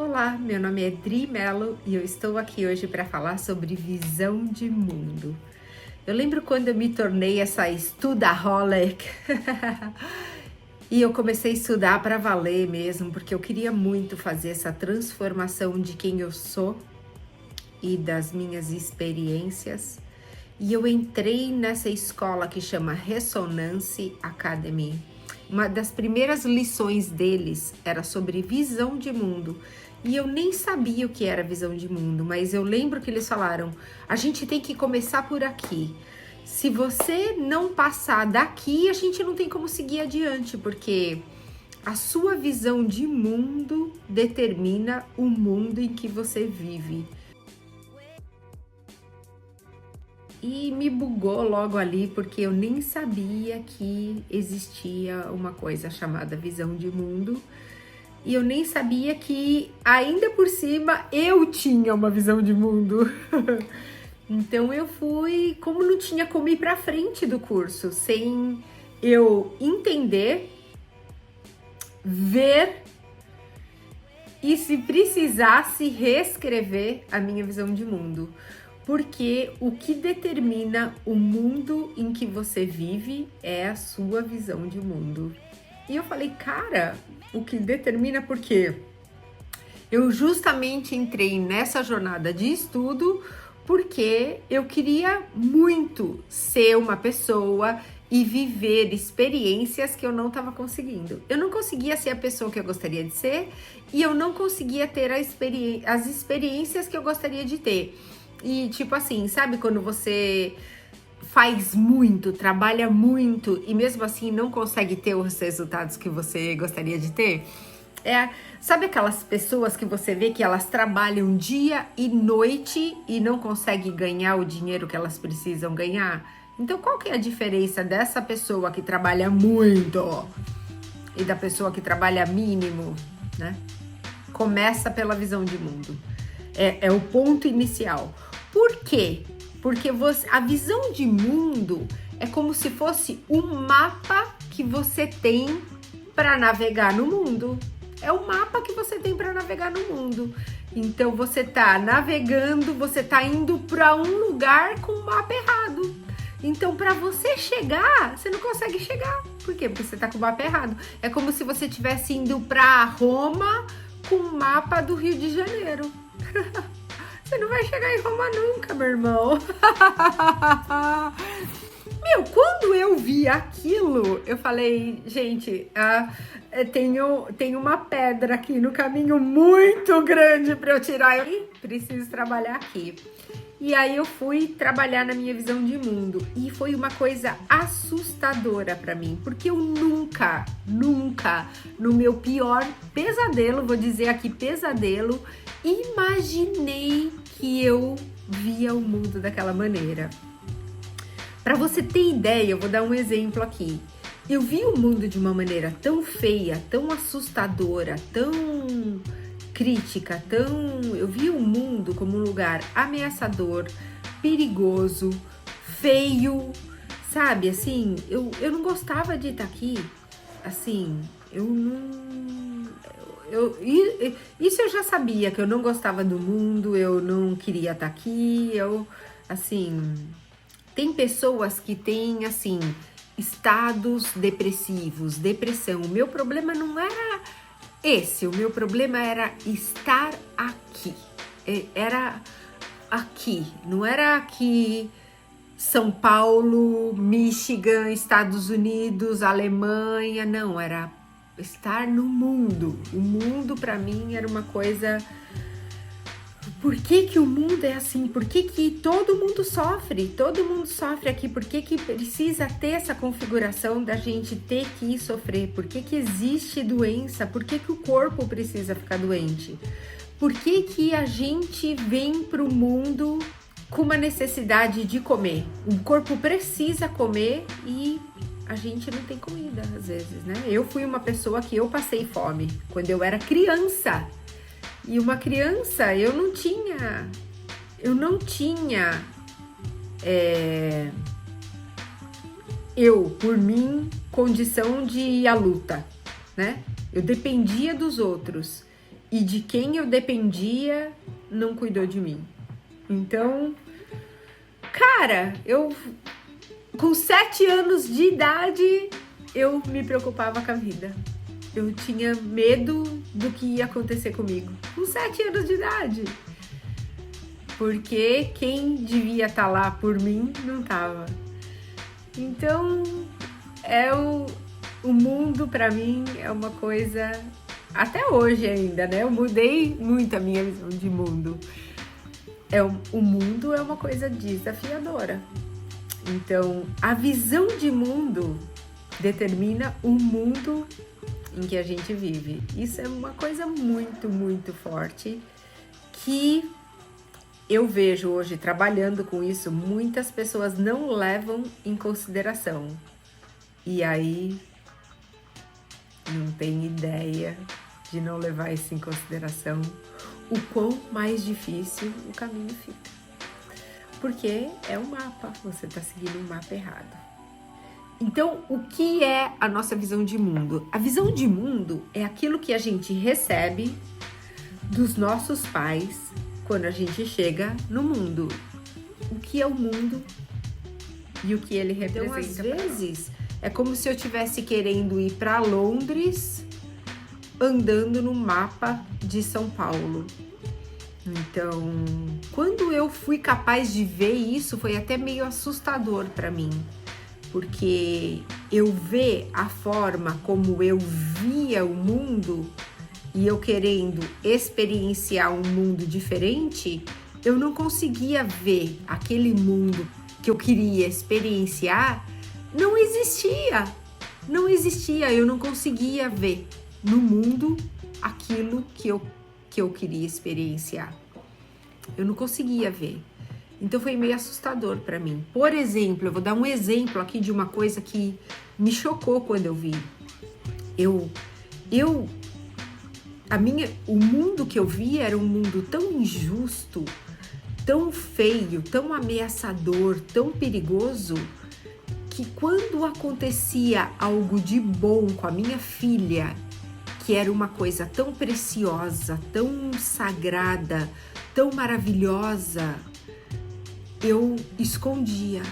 Olá, meu nome é Dri Mello e eu estou aqui hoje para falar sobre visão de mundo. Eu lembro quando eu me tornei essa estudaholic e eu comecei a estudar para valer mesmo, porque eu queria muito fazer essa transformação de quem eu sou e das minhas experiências. E eu entrei nessa escola que chama Resonance Academy. Uma das primeiras lições deles era sobre visão de mundo. E eu nem sabia o que era visão de mundo, mas eu lembro que eles falaram: a gente tem que começar por aqui. Se você não passar daqui, a gente não tem como seguir adiante, porque a sua visão de mundo determina o mundo em que você vive. E me bugou logo ali, porque eu nem sabia que existia uma coisa chamada visão de mundo. E eu nem sabia que, ainda por cima, eu tinha uma visão de mundo. Então eu fui, como não tinha como ir pra frente do curso, sem eu entender, ver e, se precisasse, reescrever a minha visão de mundo. Porque o que determina o mundo em que você vive é a sua visão de mundo. E eu falei, cara, o que determina por quê? Eu justamente entrei nessa jornada de estudo porque eu queria muito ser uma pessoa e viver experiências que eu não estava conseguindo. Eu não conseguia ser a pessoa que eu gostaria de ser e eu não conseguia ter as experiências que eu gostaria de ter. E tipo assim, sabe quando você faz muito, trabalha muito e mesmo assim não consegue ter os resultados que você gostaria de ter? Sabe aquelas pessoas que você vê que elas trabalham dia e noite e não conseguem ganhar o dinheiro que elas precisam ganhar? Então qual que é a diferença dessa pessoa que trabalha muito e da pessoa que trabalha mínimo, né? Começa pela visão de mundo. É o ponto inicial. Por quê? Porque a visão de mundo é como se fosse um mapa que você tem para navegar no mundo. É o mapa que você tem para navegar no mundo. Então você tá navegando, você tá indo para um lugar com o mapa errado. Então para você chegar, você não consegue chegar. Por quê? Porque você tá com o mapa errado. É como se você estivesse indo para Roma com o mapa do Rio de Janeiro. Você não vai chegar em Roma nunca, meu irmão. Meu, quando eu vi aquilo, eu falei, gente, tem uma pedra aqui no caminho muito grande para eu tirar. Eu preciso trabalhar aqui. E aí eu fui trabalhar na minha visão de mundo. E foi uma coisa assustadora para mim. Porque eu nunca, no meu pior pesadelo, vou dizer aqui pesadelo, imaginei que eu via o mundo daquela maneira. Para você ter ideia, eu vou dar um exemplo aqui. Eu vi o mundo de uma maneira tão feia, tão assustadora, tão crítica, eu vi o mundo como um lugar ameaçador, perigoso, feio, sabe? Assim, eu não gostava de estar aqui, assim, isso eu já sabia, que eu não gostava do mundo, eu não queria estar aqui, tem pessoas que têm, assim, estados depressivos, depressão. O meu problema não era esse, o meu problema era estar aqui. Era aqui, não era aqui São Paulo, Michigan, Estados Unidos, Alemanha, não, era estar no mundo. O mundo para mim era uma coisa. Por que o mundo é assim? Por que todo mundo sofre? Todo mundo sofre aqui. Por que precisa ter essa configuração da gente ter que sofrer? Por que existe doença? Por que o corpo precisa ficar doente? Por que a gente vem para o mundo com uma necessidade de comer? O corpo precisa comer e a gente não tem comida às vezes, né? Eu fui uma pessoa que eu passei fome quando eu era criança. E uma criança, eu não tinha por mim, condição de ir à luta, né? Eu dependia dos outros. e de quem eu dependia não cuidou de mim. Então, cara, eu com 7 anos de idade eu me preocupava com a vida. Eu tinha medo do que ia acontecer comigo. Com 7 anos de idade. Porque quem devia estar lá por mim não estava. Então, o mundo para mim é uma coisa, até hoje ainda, né? Eu mudei muito a minha visão de mundo. O mundo é uma coisa desafiadora. Então, a visão de mundo determina o mundo em que a gente vive. Isso é uma coisa muito, muito forte que eu vejo hoje trabalhando com isso, muitas pessoas não levam em consideração. E aí não tem ideia de não levar isso em consideração, o quão mais difícil o caminho fica. Porque é um mapa, você está seguindo um mapa errado. Então, o que é a nossa visão de mundo? A visão de mundo é aquilo que a gente recebe dos nossos pais quando a gente chega no mundo. O que é o mundo e o que ele representa. Então, às vezes, é como se eu estivesse querendo ir para Londres andando no mapa de São Paulo. Então, quando eu fui capaz de ver isso, foi até meio assustador para mim. Porque eu ver a forma como eu via o mundo e eu querendo experienciar um mundo diferente, eu não conseguia ver aquele mundo que eu queria experienciar, não existia, eu não conseguia ver no mundo aquilo que eu queria experienciar, eu não conseguia ver. Então foi meio assustador para mim. Por exemplo, eu vou dar um exemplo aqui de uma coisa que me chocou quando eu vi. O mundo que eu vi era um mundo tão injusto, tão feio, tão ameaçador, tão perigoso, que quando acontecia algo de bom com a minha filha, que era uma coisa tão preciosa, tão sagrada, tão maravilhosa, eu escondia,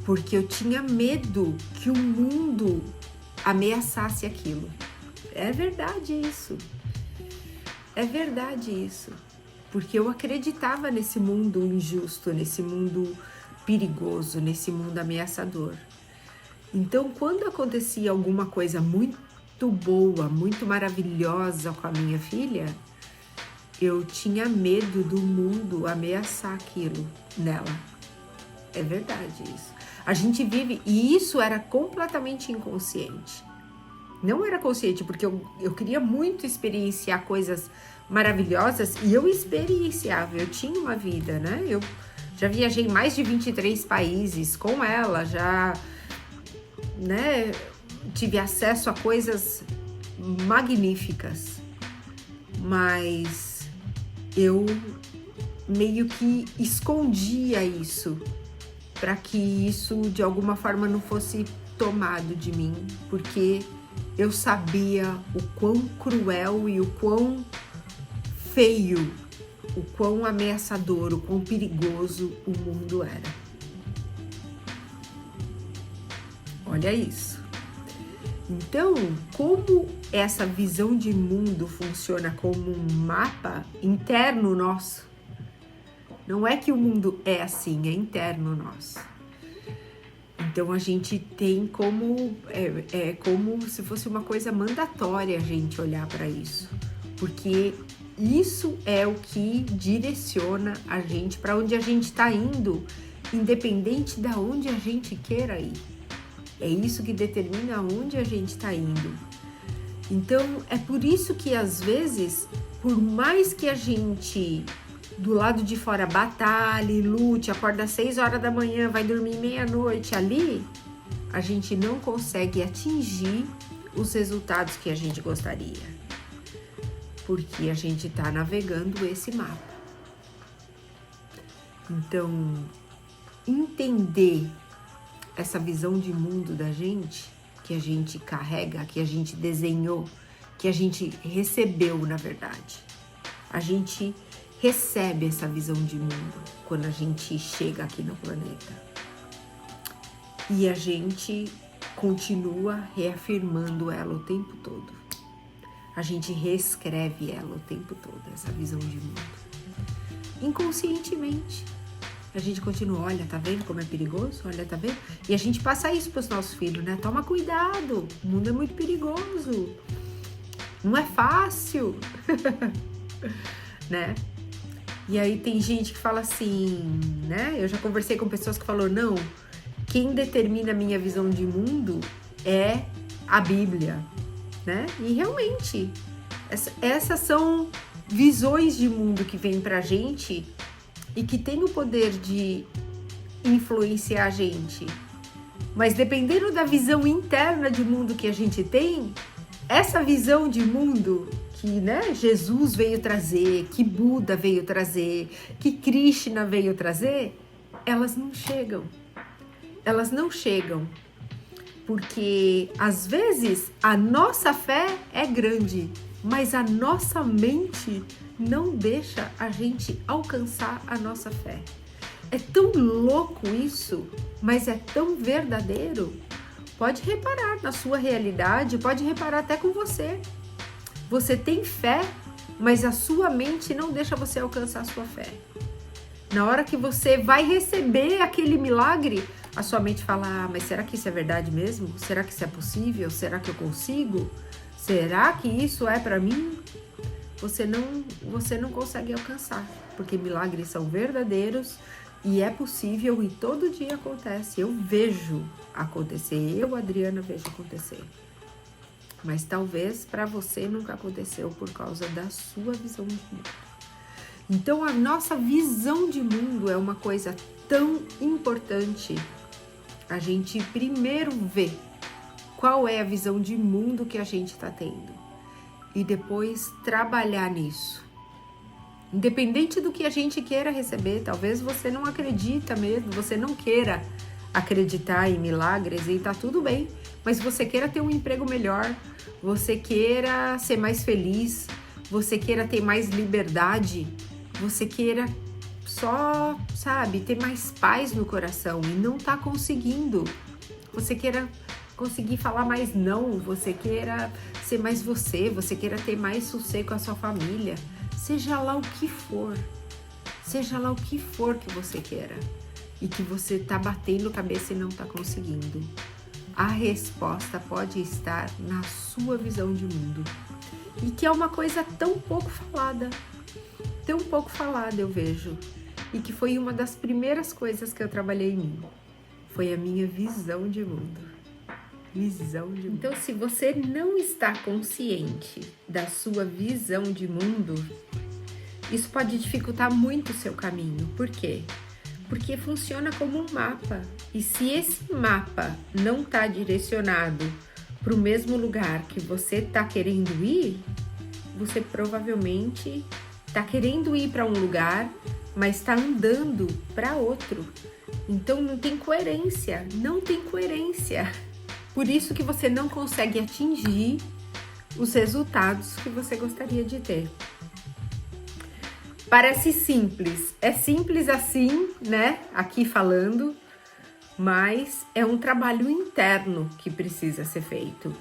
porque eu tinha medo que o mundo ameaçasse aquilo. É verdade isso, porque eu acreditava nesse mundo injusto, nesse mundo perigoso, nesse mundo ameaçador. Então, quando acontecia alguma coisa muito boa, muito maravilhosa com a minha filha, eu tinha medo do mundo ameaçar aquilo nela. É verdade isso. A gente vive, e isso era completamente inconsciente. Não era consciente, porque eu queria muito experienciar coisas maravilhosas e eu experienciava, eu tinha uma vida, né? Eu já viajei mais de 23 países com ela, já, né, tive acesso a coisas magníficas, mas eu meio que escondia isso para que isso de alguma forma não fosse tomado de mim, porque eu sabia o quão cruel e o quão feio, o quão ameaçador, o quão perigoso o mundo era. Olha isso. Então, como essa visão de mundo funciona como um mapa interno nosso, não é que o mundo é assim, é interno nosso. Então a gente tem como, é como se fosse uma coisa mandatória a gente olhar para isso, porque isso é o que direciona a gente para onde a gente está indo, independente de onde a gente queira ir. É isso que determina onde a gente está indo. Então, é por isso que às vezes, por mais que a gente do lado de fora batalhe, lute, acorda às 6 horas da manhã, vai dormir meia-noite ali, a gente não consegue atingir os resultados que a gente gostaria. Porque a gente está navegando esse mapa. Então, entender essa visão de mundo da gente, que a gente carrega, que a gente desenhou, que a gente recebeu, na verdade. A gente recebe essa visão de mundo quando a gente chega aqui no planeta. E a gente continua reafirmando ela o tempo todo. A gente reescreve ela o tempo todo, essa visão de mundo. Inconscientemente. A gente continua, olha, tá vendo como é perigoso? Olha, tá vendo? E a gente passa isso pros nossos filhos, né? Toma cuidado, o mundo é muito perigoso. Não é fácil, né? E aí tem gente que fala assim, né? Eu já conversei com pessoas que falaram, não, quem determina a minha visão de mundo é a Bíblia, né? E realmente, essas são visões de mundo que vêm pra gente e que tem o poder de influenciar a gente. Mas dependendo da visão interna de mundo que a gente tem, essa visão de mundo que, né, Jesus veio trazer, que Buda veio trazer, que Krishna veio trazer, elas não chegam. Elas não chegam. Porque, às vezes, a nossa fé é grande, mas a nossa mente não deixa a gente alcançar a nossa fé. É tão louco isso, mas é tão verdadeiro. Pode reparar na sua realidade, pode reparar até com você. Você tem fé, mas a sua mente não deixa você alcançar a sua fé. Na hora que você vai receber aquele milagre, a sua mente fala, mas será que isso é verdade mesmo? Será que isso é possível? Será que eu consigo? Será que isso é para mim? Você não consegue alcançar, porque milagres são verdadeiros e é possível e todo dia acontece. Eu vejo acontecer, eu, Adriana, vejo acontecer. Mas talvez para você nunca aconteceu por causa da sua visão de mundo. Então a nossa visão de mundo é uma coisa tão importante. A gente primeiro vê qual é a visão de mundo que a gente está tendo e depois trabalhar nisso. Independente do que a gente queira receber, talvez você não acredita mesmo, você não queira acreditar em milagres e tá tudo bem, mas você queira ter um emprego melhor, você queira ser mais feliz, você queira ter mais liberdade, você queira só, sabe, ter mais paz no coração e não tá conseguindo. Você queira conseguir falar mais não, você queira ser mais você queira ter mais sossego com a sua família, seja lá o que for que você queira e que você tá batendo cabeça e não tá conseguindo. A resposta pode estar na sua visão de mundo e que é uma coisa tão pouco falada eu vejo, e que foi uma das primeiras coisas que eu trabalhei em mim, foi a minha visão de mundo. Então, se você não está consciente da sua visão de mundo, isso pode dificultar muito o seu caminho. Por quê? Porque funciona como um mapa. E se esse mapa não está direcionado para o mesmo lugar que você está querendo ir, você provavelmente está querendo ir para um lugar, mas está andando para outro. Então não tem coerência. Por isso que você não consegue atingir os resultados que você gostaria de ter. Parece simples, é simples assim, né? Aqui falando, mas é um trabalho interno que precisa ser feito.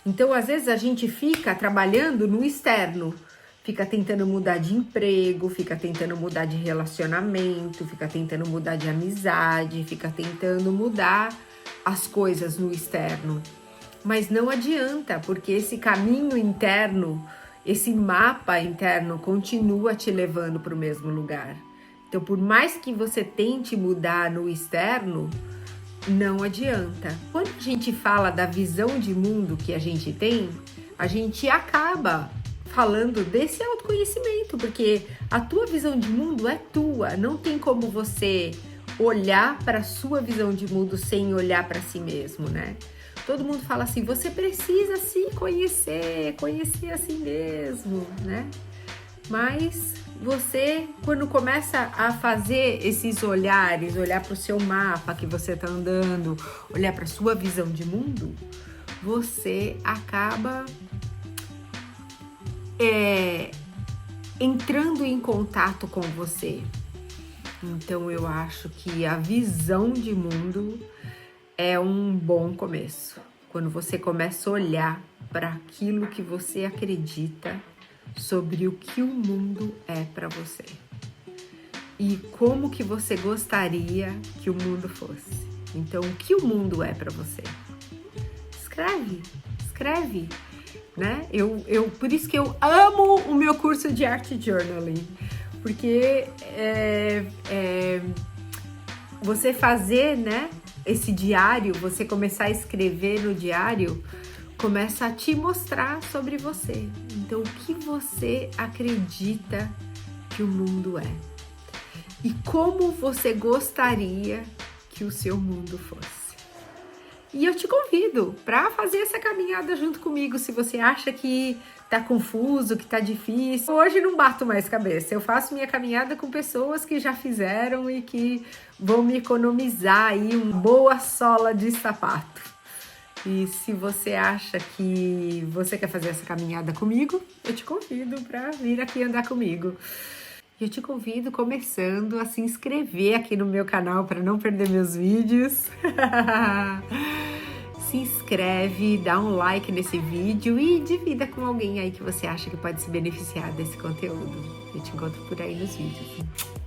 Então, às vezes a gente fica trabalhando no externo, fica tentando mudar de emprego, fica tentando mudar de relacionamento, fica tentando mudar de amizade, fica tentando mudar as coisas no externo. Mas não adianta, porque esse caminho interno, esse mapa interno continua te levando para o mesmo lugar. Então, por mais que você tente mudar no externo, não adianta. Quando a gente fala da visão de mundo que a gente tem, a gente acaba falando desse autoconhecimento, porque a tua visão de mundo é tua. Não tem como você olhar para a sua visão de mundo sem olhar para si mesmo, né? Todo mundo fala assim, você precisa se conhecer a si mesmo, né? Mas você, quando começa a fazer esses olhares, olhar para o seu mapa que você está andando, olhar para a sua visão de mundo, você acaba entrando em contato com você. Então eu acho que a visão de mundo é um bom começo. Quando você começa a olhar para aquilo que você acredita sobre o que o mundo é para você. E como que você gostaria que o mundo fosse. Então, o que o mundo é para você? Escreve, né? Por isso que eu amo o meu curso de Art Journaling, porque você fazer, né, esse diário, você começar a escrever no diário, começa a te mostrar sobre você. Então, o que você acredita que o mundo é? E como você gostaria que o seu mundo fosse? E eu te convido para fazer essa caminhada junto comigo. Se você acha que tá confuso, que tá difícil, hoje não bato mais cabeça. Eu faço minha caminhada com pessoas que já fizeram e que vão me economizar aí uma boa sola de sapato. E se você acha que você quer fazer essa caminhada comigo, eu te convido para vir aqui andar comigo. Eu te convido, começando, a se inscrever aqui no meu canal para não perder meus vídeos. Se inscreve, dá um like nesse vídeo e divida com alguém aí que você acha que pode se beneficiar desse conteúdo. Eu te encontro por aí nos vídeos.